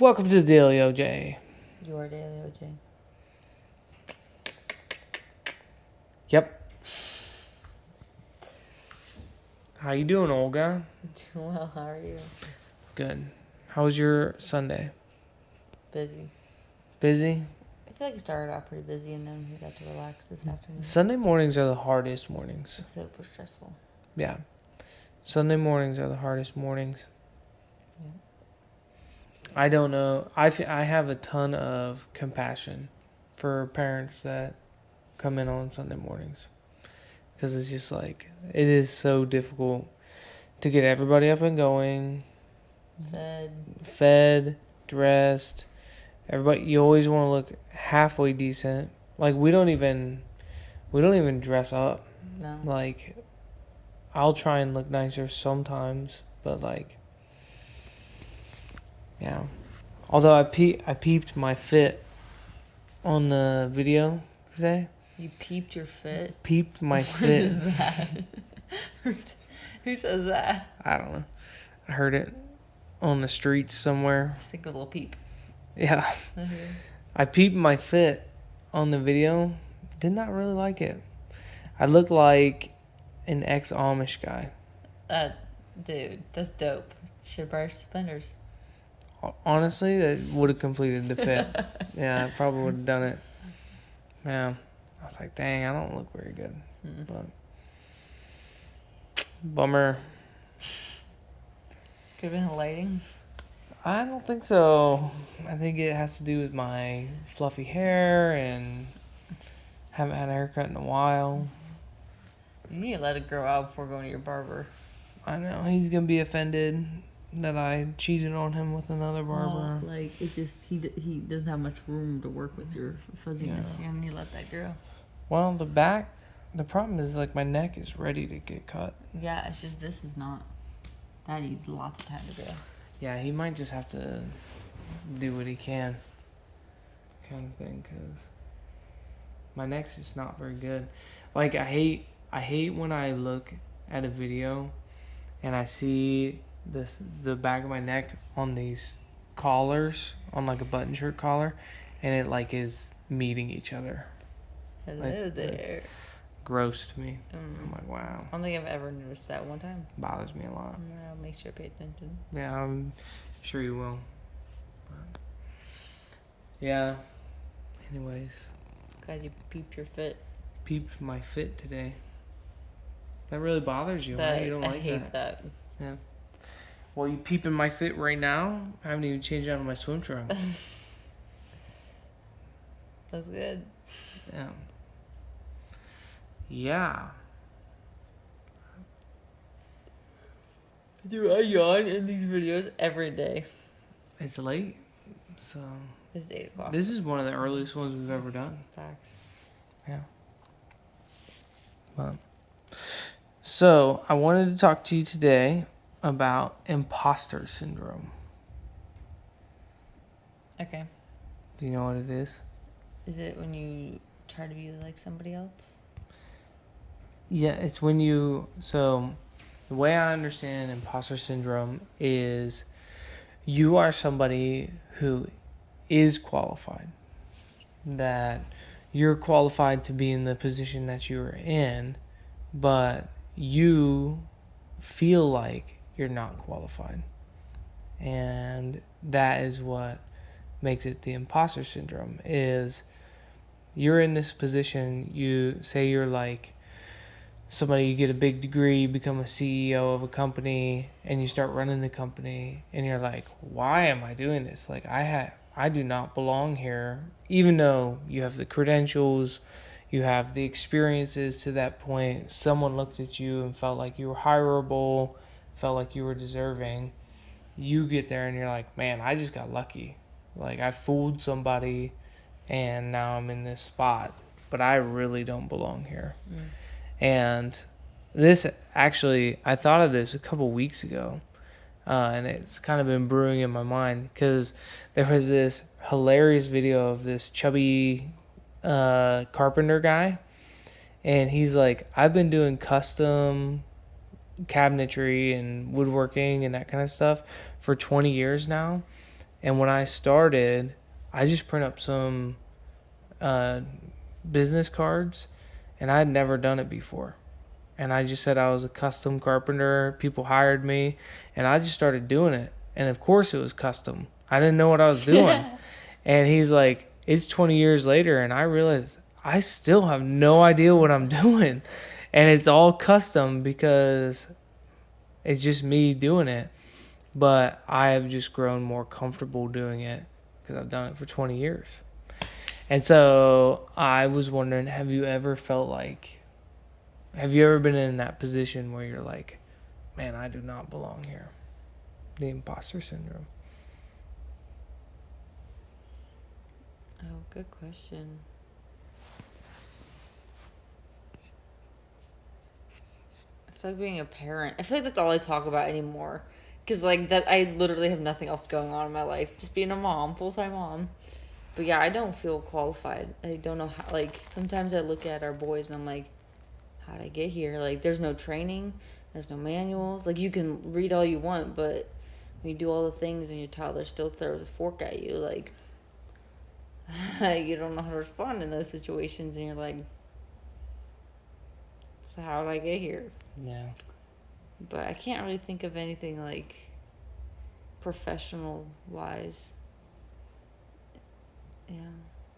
Welcome to the Daily OJ. Your Daily OJ. Yep. How you doing, Olga? Doing well, how are you? Good. How was your Sunday? Busy. Busy? I feel like it started out pretty busy and then we got to relax this afternoon. Sunday mornings are the hardest mornings. It's super stressful. Yeah. Sunday mornings are the hardest mornings. Yeah. I don't know. I have a ton of compassion for parents that come in on Sunday mornings. Because it's just like, it is so difficult to get everybody up and going. Fed, dressed. Everybody, you always want to look halfway decent. Like, we don't even dress up. No. Like, I'll try and look nicer sometimes, but like, yeah. Although I peeped my fit on the video today. You peeped your fit? Peeped my What fit. is that? Who says that? I don't know. I heard it on the streets somewhere. Just think of a little peep. Yeah. I peeped my fit on the video. Did not really like it. I look like an ex-Amish guy. Dude, that's dope. Should wear suspenders. Honestly, that would have completed the fit. Yeah, I probably would have done it. Yeah. I was like, dang, I don't look very good. Mm-mm. But bummer. Could have been the lighting. I don't think so. I think it has to do with my fluffy hair and haven't had a haircut in a while. You need to let it grow out before going to your barber. I know, he's going to be offended that I cheated on him with another barber. Well, like, it just, he doesn't have much room to work with your fuzziness. Yeah. You need to let that grow. Well, the problem is, like, my neck is ready to get cut. Yeah, it's just this is not. That needs lots of time to grow. Yeah, he might just have to do what he can, kind of thing, because my neck's just not very good. Like, I hate when I look at a video and I see the back of my neck on these collars, on like a button shirt collar, and it like is meeting each other. Hello there. Gross to me. I'm like, wow. I don't think I've ever noticed that one time. Bothers me a lot. I'll make sure I pay attention. Yeah, I'm sure you will. But yeah. Anyways. Glad you peeped your fit. Peeped my fit today. That really bothers you, right? You don't like that? I hate that. Yeah. Well, you peeping my fit right now? I haven't even changed out of my swim trunks. That's good. Yeah. Yeah. Dude, I yawn in these videos every day. It's late, so It's 8 o'clock. this is one of the earliest ones we've ever done. Facts. Yeah. Well, so I wanted to talk to you today about imposter syndrome. Okay. Do you know what it is? Is it when you try to be like somebody else? Yeah, it's when you... So, the way I understand imposter syndrome is you are somebody who is qualified. That you're qualified to be in the position that you're in, but you feel like you're not qualified. And that is what makes it the imposter syndrome, is you're in this position, you say you're like somebody, you get a big degree, you become a CEO of a company, and you start running the company, and you're like, why am I doing this? Like, I do not belong here, even though you have the credentials, you have the experiences to that point. Someone looked at you and felt like you were hireable, felt like you were deserving. You get there and you're like, man, I just got lucky. Like, I fooled somebody, and now I'm in this spot, but I really don't belong here. And this, actually, I thought of this a couple weeks ago, and it's kind of been brewing in my mind, because there was this hilarious video of this chubby carpenter guy, and he's like, I've been doing custom cabinetry and woodworking and that kind of stuff for 20 years now, And when I started, I just print up some business cards, and I had never done it before. And I just said I was a custom carpenter. People hired me, and I just started doing it. And of course, it was custom. I didn't know what I was doing. And he's like, it's 20 years later, and I realized I still have no idea what I'm doing. And it's all custom because it's just me doing it. But I have just grown more comfortable doing it because I've done it for 20 years. And so I was wondering, have you ever been in that position where you're like, man, I do not belong here? The imposter syndrome. Oh, good question. I feel like being a parent. I feel like that's all I talk about anymore. Because, like, that I literally have nothing else going on in my life. Just being a mom, full-time mom. But yeah, I don't feel qualified. I don't know how, like, sometimes I look at our boys and I'm like, how'd I get here? Like, there's no training, there's no manuals. Like, you can read all you want, but when you do all the things and your toddler still throws a fork at you, like, you don't know how to respond in those situations, and you're like, so how did I get here? Yeah. But I can't really think of anything, like, professional wise. Yeah,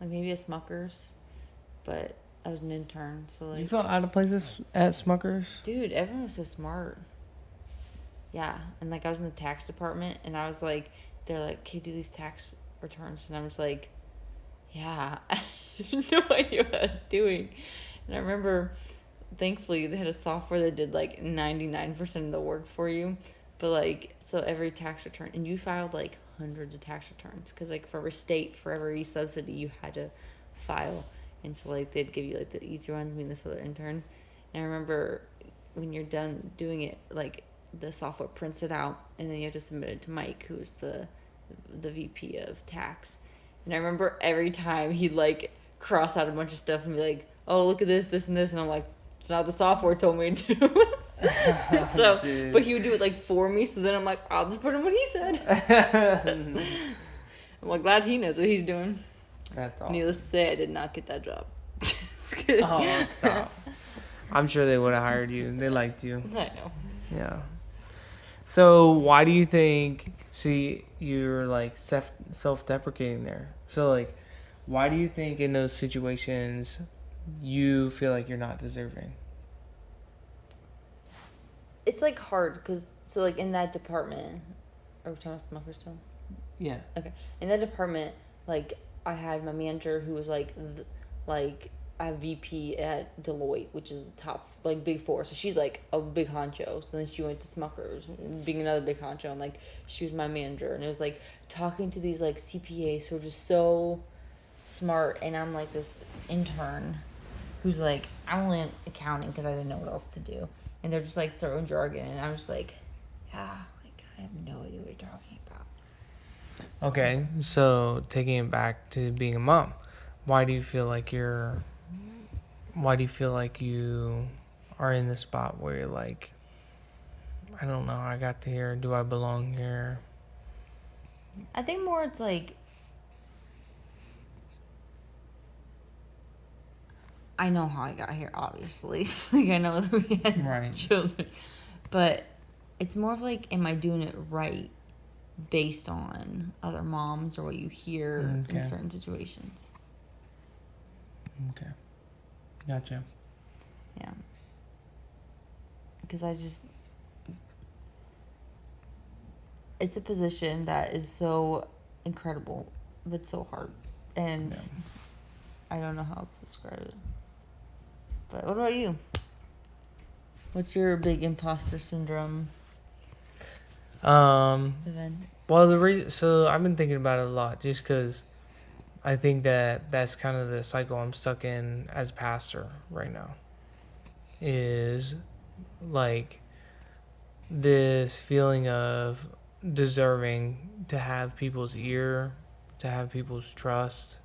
like maybe a Smuckers, but I was an intern, so like. You felt out of place at Smuckers? Dude, everyone was so smart. Yeah, and like I was in the tax department, and I was like, they're like, "Okay, do these tax returns," and I was like, "Yeah," I had no idea what I was doing, and I remember, thankfully, they had a software that did like 99% of the work for you, but like so every tax return, and you filed like hundreds of tax returns because like for every state, for every subsidy, you had to file, and so like they'd give you like the easy ones. Me and this other intern, and I remember when you're done doing it, like the software prints it out, and then you have to submit it to Mike, who's the VP of tax. And I remember every time he'd like cross out a bunch of stuff and be like, "Oh, look at this, this, and this," and I'm like, "It's not the software told me to do." So, Dude. but he would do it like for me. So then I'm like, I'll just put in what he said. I'm like, glad he knows what he's doing. That's awesome. Needless to say, I did not get that job. Oh, stop. I'm sure they would have hired you. They liked you. I know. Yeah. So why do you think, see, you're like self-deprecating there. So like, why do you think in those situations you feel like you're not deserving? It's like hard because, so like in that department, are we talking about Smucker still? Yeah. Okay. In that department, like I had my manager who was like a VP at Deloitte, which is the top like big four. So she's like a big honcho. So then she went to Smuckers, being another big honcho, and like she was my manager. And it was like talking to these like CPAs who are just so smart, and I'm like this intern who's like, I'm only in accounting because I didn't know what else to do, and they're just like throwing jargon, and I'm just like, yeah, like I have no idea what you're talking about. So. Okay, so taking it back to being a mom, why do you feel like you are in the spot where you're like, I don't know how I got to here, do I belong here? I think more it's like, I know how I got here, obviously. Like, I know that we had children. But it's more of like, am I doing it right based on other moms or what you hear in certain situations? Okay. Gotcha. Yeah. Because it's a position that is so incredible, but so hard. And I don't know how to describe it. But what about you? What's your big imposter syndrome event? Well, so I've been thinking about it a lot just because I think that's kind of the cycle I'm stuck in as a pastor right now, is like this feeling of deserving to have people's ear, to have people's trust,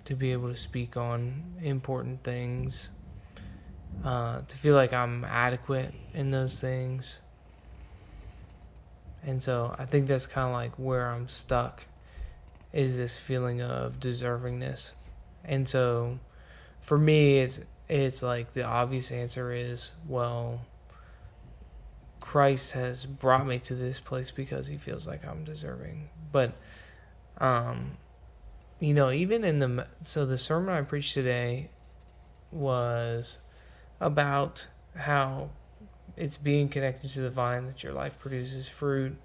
to be able to speak on important things, to feel like I'm adequate in those things. And so I think that's kind of like where I'm stuck, is this feeling of deservingness. And so for me, it's like the obvious answer is, well, Christ has brought me to this place because he feels like I'm deserving. But um even in the sermon I preached today was about how it's being connected to the vine that your life produces fruit.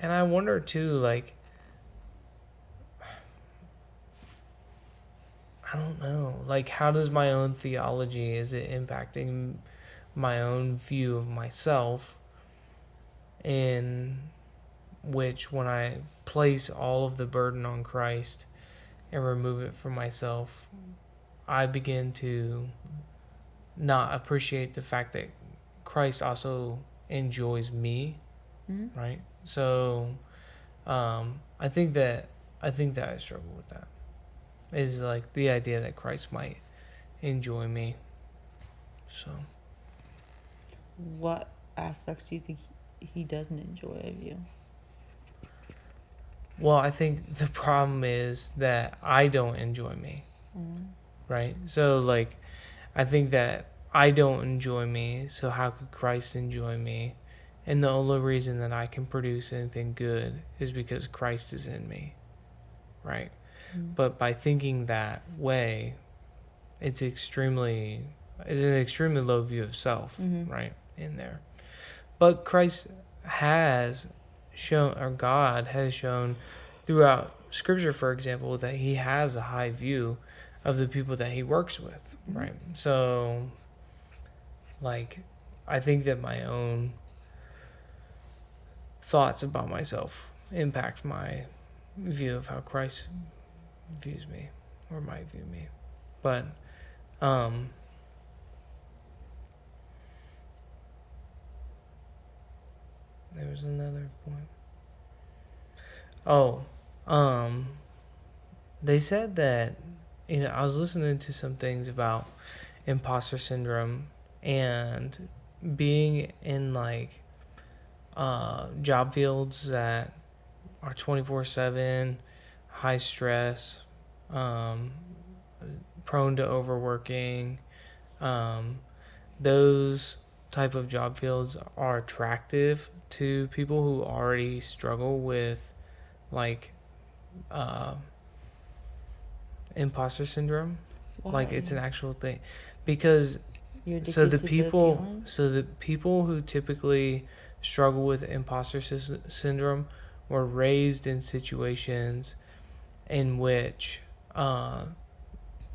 And I wonder too, like, I don't know, like, how does my own theology, is it impacting my own view of myself, in which when I place all of the burden on Christ and remove it from myself, I begin to not appreciate the fact that Christ also enjoys me, Mm-hmm. right? So I think that I struggle with that. Is like the idea that Christ might enjoy me. So What aspects do you think he doesn't enjoy of you? well, I think the problem is that I don't enjoy me, Mm. right? So like I think that I don't enjoy me, so how could Christ enjoy me? And the only reason that I can produce anything good is because Christ is in me, right? Mm. But by thinking that way, it's an extremely low view of self, Mm-hmm. right? In there. But Christ has shown, or God has shown throughout Scripture, for example, that he has a high view of the people that he works with, Mm-hmm. right? So like, I think that my own thoughts about myself impact my view of how Christ views me, or might view me. But there was another point. Oh, they said that, I was listening to some things about imposter syndrome and being in like job fields that are 24/7, high stress, um, prone to overworking. Um, those type of job fields are attractive to people who already struggle with like uh, imposter syndrome. Why? Like it's an actual thing, because You're addicted to the feeling? the people who typically struggle with imposter syndrome were raised in situations in which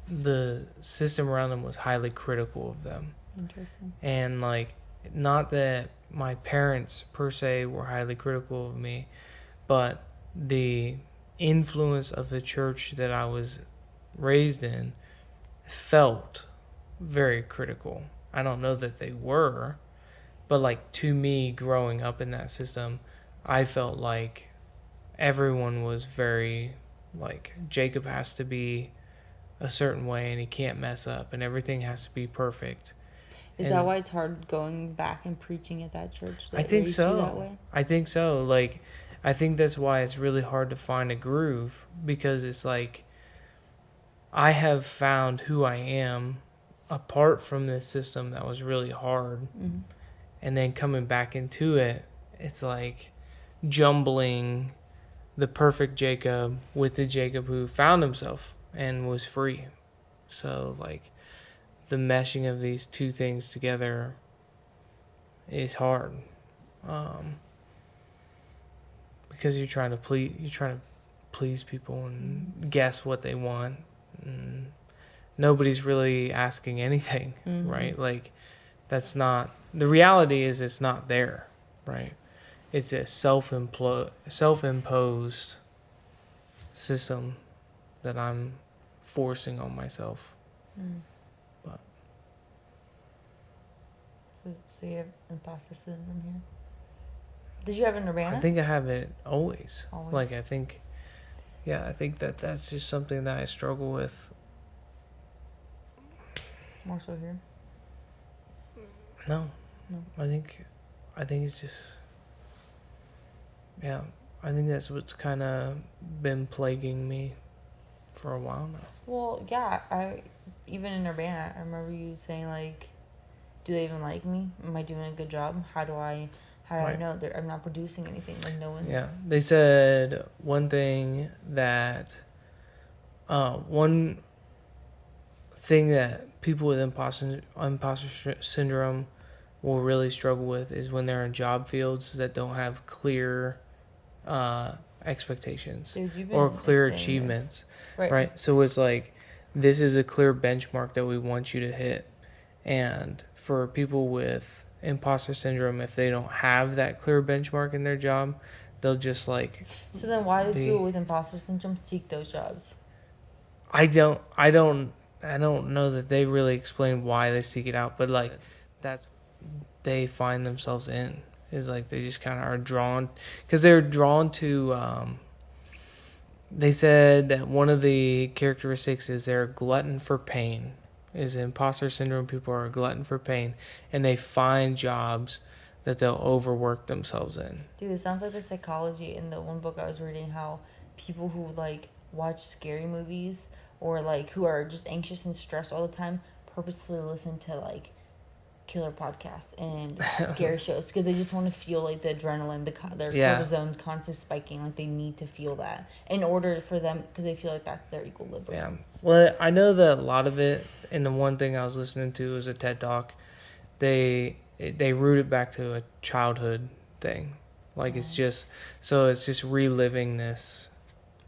the system around them was highly critical of them. Interesting. And like, not that my parents per se were highly critical of me, but the influence of the church that I was raised in felt very critical. I don't know that they were, but like, to me, growing up in that system, I felt like everyone was very, like, Jacob has to be a certain way and he can't mess up and everything has to be perfect. Is that why it's hard going back and preaching at that church that I think raised you that so. way? I think so. Like, I think that's why it's really hard to find a groove, because it's like, I have found who I am apart from this system that was really hard. Mm-hmm. And then coming back into it, it's like jumbling the perfect Jacob with the Jacob who found himself and was free. So, like, the meshing of these two things together is hard, because you're trying to please people and guess what they want, and nobody's really asking anything. Mm-hmm. Right? Like, that's not the reality. Is it's not there, right? It's a self-imposed system that I'm forcing on myself. Mm. But So you have imposter syndrome here? Did you have a Nirvana? I think I have it always. Always. Like, I think that that's just something that I struggle with. More so here? No. No. I think it's just, Yeah, I think that's what's kind of been plaguing me for a while now. Well, yeah, I even in Urbana, I remember you saying like, "Do they even like me? Am I doing a good job? How do I Right. know that I'm not producing anything? Like no one's." Yeah, they said one thing that one thing that people with imposter syndrome will really struggle with is when they're in job fields that don't have clear uh, expectations Dude, you've or been clear saying this, achievements, right? right? So it's like this is a clear benchmark that we want you to hit, and for people with imposter syndrome, if they don't have that clear benchmark in their job, they'll just like So then, why do be. people with imposter syndrome seek those jobs? I don't know that they really explain why they seek it out, but like that's they find themselves in is like they just kind of are drawn because they're drawn to. They said that one of the characteristics is they're a glutton for pain. Is imposter syndrome people are a glutton for pain, and they find jobs that they'll overwork themselves in. Dude, it sounds like the psychology in the one book I was reading. How people who like watch scary movies or like who are just anxious and stressed all the time purposefully listen to like killer podcasts and scary shows because they just want to feel like the adrenaline, their Yeah, cortisone's constantly spiking. Like they need to feel that in order for them because they feel like that's their yeah. equilibrium. Well, I know that a lot of it, and the one thing I was listening to was a TED talk. They root it back to a childhood thing, like it's just so it's just reliving this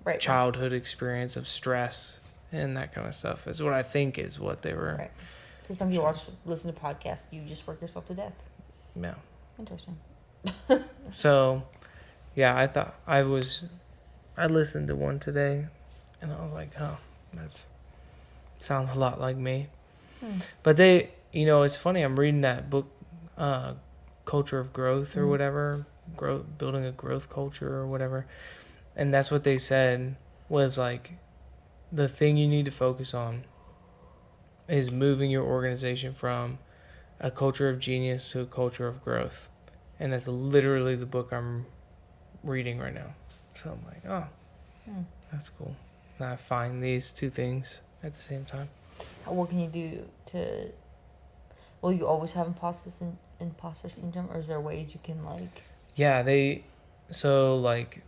Right, right, childhood experience of stress and that kind of stuff is what I think is what they were. right. So some people listen to podcasts, you just work yourself to death. Yeah. Interesting. So, yeah, I listened to one today, and I was like, oh, that's sounds a lot like me. But it's funny. I'm reading that book, Culture of Growth or whatever, building a growth culture or whatever, and that's what they said was like the thing you need to focus on is moving your organization from a culture of genius to a culture of growth. And that's literally the book I'm reading right now. So I'm like, oh, that's cool. And I find these two things at the same time. What can you do to? Will you always have imposter syndrome, or is there ways you can like? Yeah, so like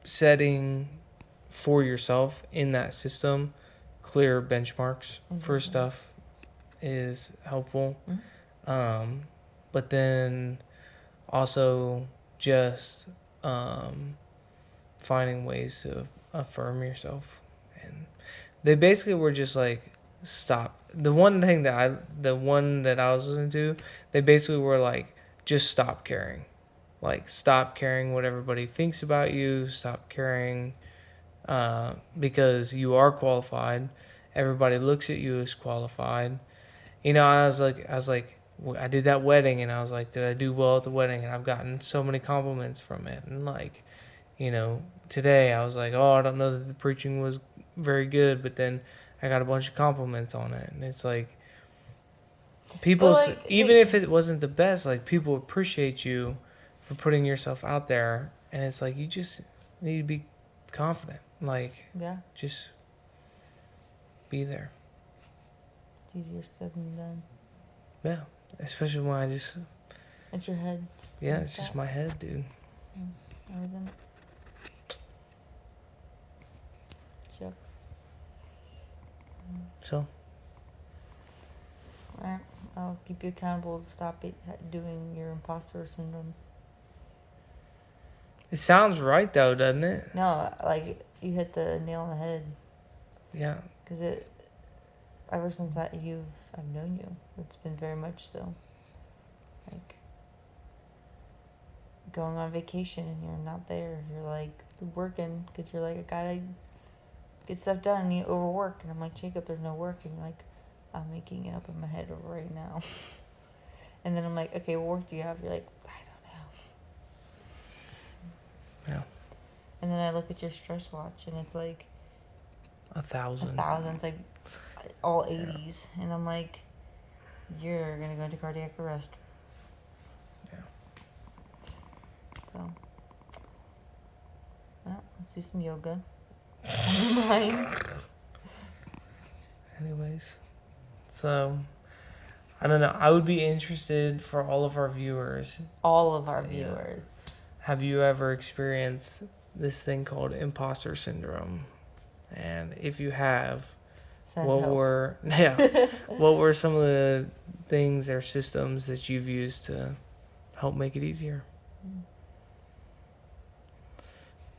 setting for yourself in that system clear benchmarks for stuff is helpful. But then also just finding ways to affirm yourself. And they basically were just like, stop. The one that I was listening to, they basically were like, just stop caring. Like, stop caring what everybody thinks about you. Stop caring because you are qualified. Everybody looks at you as qualified. I did that wedding, and I was like, did I do well at the wedding? And I've gotten so many compliments from it. And like, today I was like, oh, I don't know that the preaching was very good, but then I got a bunch of compliments on it. And it's like, even if it wasn't the best, like people appreciate you for putting yourself out there. And it's like, you just need to be confident. Like, just be there. It's easier said than done. Yeah. Especially when I just. It's your head. Yeah, it's just my head, dude. I was in it. Shucks. So. Alright. I'll keep you accountable to stop doing your imposter syndrome. It sounds right, though, doesn't it? No, like, you hit the nail on the head. Yeah. Because ever since I've known you, it's been very much so. Like, going on vacation and you're not there. You're, like, working because you're like, I gotta get stuff done and you overwork. And I'm like, Jacob, there's no work. And you're like, I'm making it up in my head right now. And then I'm like, okay, what work do you have? You're like, I don't know. Yeah. And then I look at your stress watch and it's like 1,000. It's like all 80s. And I'm like, you're going to go into cardiac arrest. Yeah. So Well, let's do some yoga. Mine. Anyways, so I don't know. I would be interested for all of our viewers. All of our Yeah. viewers. Have you ever experienced this thing called imposter syndrome? And if you have, Send what help. were what were some of the things or systems that you've used to help make it easier?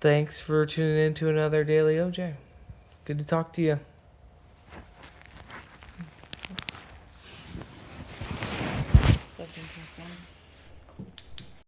Thanks for tuning in to another Daily OJ. Good to talk to you.